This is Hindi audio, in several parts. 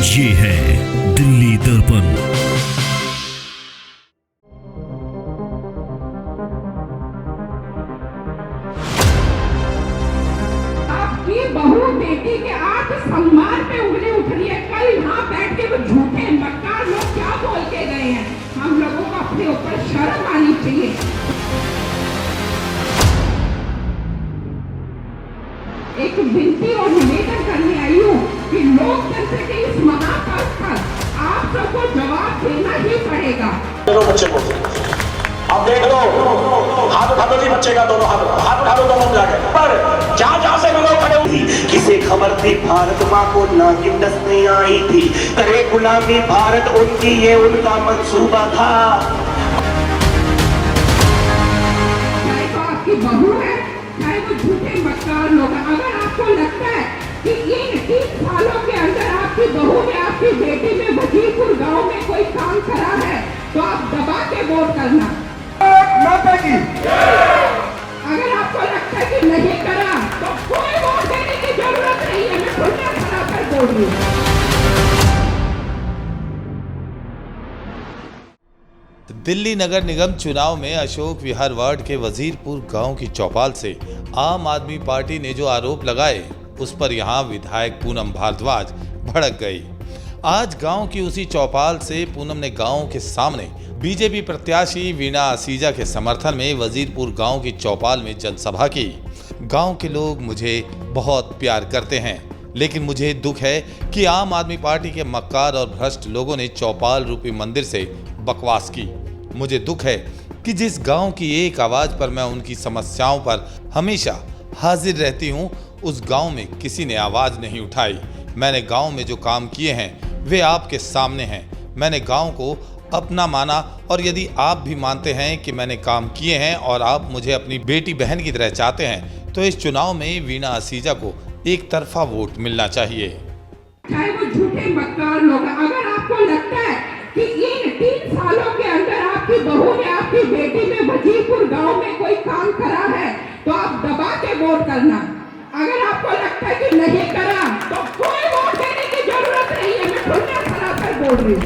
ये है दिल्ली दर्पण। आपकी बहू बेटी के आज सम्मान पे उंगली उठ रही है। कल यहाँ बैठ के वो झूठे मक्कार लोग क्या बोल के गए हैं। हम लोगों को अपने ऊपर शर्म आनी चाहिए। एक विनती और निवेदन करने आई हूँ कि लोकतंत्र के इस महापर्व पर आप सबको जवाब देना ही पड़ेगा। बच्चे को अब देख लो, हाथ उठा दो जी बच्चे का, दोनों हाथ उठा दो दोनों जाके। पर जहाँ से लोग खड़े हुए, किसे खबर थी भारत माँ को ना किंडस नहीं आई थी, करे गुलामी भारत उनकी, ये उनका मंसूबा था। चाहे तो आपकी बहू है, चाहे वो झूठे मक्कार लोग हैं। अगर आपको लगता है कि इन 3 सालों के अंदर आपकी बहू ने आपकी बेटी में वजीरपुर गांव में कोई काम करा है, तो आप दबा के वोट करना। अगर आपको लगता है कि नहीं करा, तो कोई वोट देने की जरूरत नहीं है। मैं खुलने खड़ा कर बोल रही हूँ। दिल्ली नगर निगम चुनाव में अशोक विहार वार्ड के वजीरपुर गांव की चौपाल से आम आदमी पार्टी ने जो आरोप लगाए, उस पर यहां विधायक पूनम भारद्वाज भड़क गई। आज गांव की उसी चौपाल से पूनम ने गांव के सामने बीजेपी प्रत्याशी वीणा असीजा के समर्थन में वजीरपुर गांव की चौपाल में जनसभा की। गांव के लोग मुझे बहुत प्यार करते हैं, लेकिन मुझे दुख है कि आम आदमी पार्टी के मक्कार और भ्रष्ट लोगों ने चौपाल रूपी मंदिर से बकवास की। मुझे दुख है कि जिस गांव की एक आवाज पर मैं उनकी समस्याओं पर हमेशा हाजिर रहती हूं, उस गांव में किसी ने आवाज नहीं उठाई। मैंने गांव में जो काम किए हैं वे आपके सामने हैं। मैंने गांव को अपना माना, और यदि आप भी मानते हैं कि मैंने काम किए हैं और आप मुझे अपनी बेटी बहन की तरह चाहते हैं, तो इस चुनाव में वीणा असीजा को एक तरफा वोट मिलना चाहिए। चाहे वो झूठे मक्कार लोग हैं। अगर आपको लगता है कि इन 3 सालों के अंदर आपकी बहू ने आपकी बेटी में वजीरपुर गांव में कोई काम करा है, तो आप दबा के वोट करना। अगर आपको लगता है कि नहीं करा, तो कोई वोट देने की जरूरत नहीं है। मैं खुलने खड़ा कर बोल रही हूँ।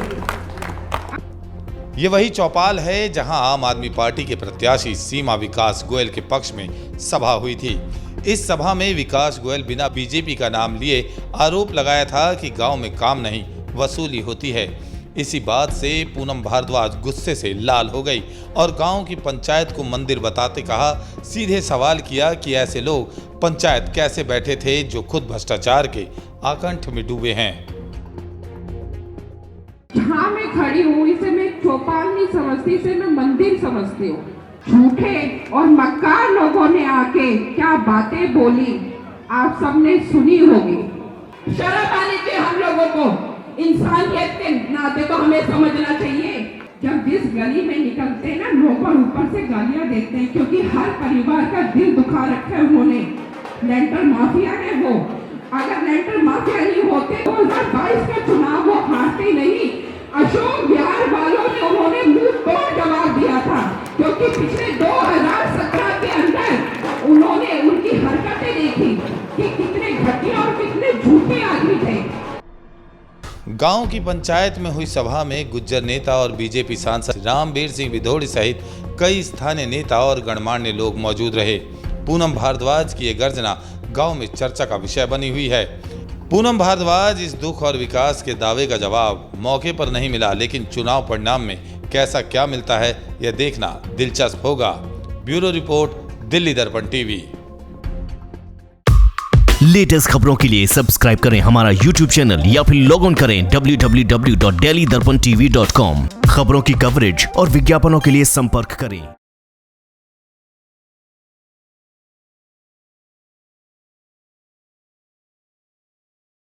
ये वही चौपाल है जहां आम आदमी पार्टी के प्रत्याशी सीमा विकास गोयल के पक्ष में सभा हुई थी। इस सभा में विकास गोयल बिना बीजेपी का नाम लिए आरोप लगाया था कि गांव में काम नहीं, वसूली होती है। इसी बात से पूनम भारद्वाज गुस्से से लाल हो गई और गांव की पंचायत को मंदिर बताते कहा, सीधे सवाल किया कि ऐसे लोग पंचायत कैसे बैठे थे जो खुद भ्रष्टाचार के आकंठ में डूबे हैं। जहाँ मैं खड़ी हूँ, इसे मैं चौपाल नहीं समझती, इसे मैं मंदिर समझती हूँ। झूठे और मक्कार लोगों ने आके क्या बातें बोली, आप सबने सुनी होगी। शर्म आनी चाहिए हम लोगों को। इंसानियत के नाते तो हमें समझना चाहिए। जब जिस गली में निकलते हैं ना, लोग ऊपर से गालियां देते हैं, क्योंकि हर परिवार का दिल दुखा रखा है उन्होंने। लेंटर माफिया है वो। अगर लेंटर माफिया नहीं होते, 2022 का चुनाव वो हारते नहीं। अशोक विहार वालों ने उन्होंने मुंह तोड़ जवाब दिया था, क्योंकि पिछले 2017 के अंदर उन्होंने उनकी हरकतें देखी कि कितने घटिया और कितने झूठे आदमी थे। गांव की पंचायत में हुई सभा में गुज्जर नेता और बीजेपी सांसद रामवीर सिंह विधोड़ी सहित कई स्थानीय नेता और गणमान्य लोग मौजूद रहे। पूनम भारद्वाज की ये गर्जना गांव में चर्चा का विषय बनी हुई है। पूनम भारद्वाज इस दुख और विकास के दावे का जवाब मौके पर नहीं मिला, लेकिन चुनाव परिणाम में कैसा क्या मिलता है यह देखना दिलचस्प होगा। ब्यूरो रिपोर्ट, दिल्ली दर्पण टीवी। लेटेस्ट खबरों के लिए सब्सक्राइब करें हमारा YouTube चैनल या फिर लॉग ऑन करें www.delhidarpantv.com। खबरों की कवरेज और विज्ञापनों के लिए संपर्क करें।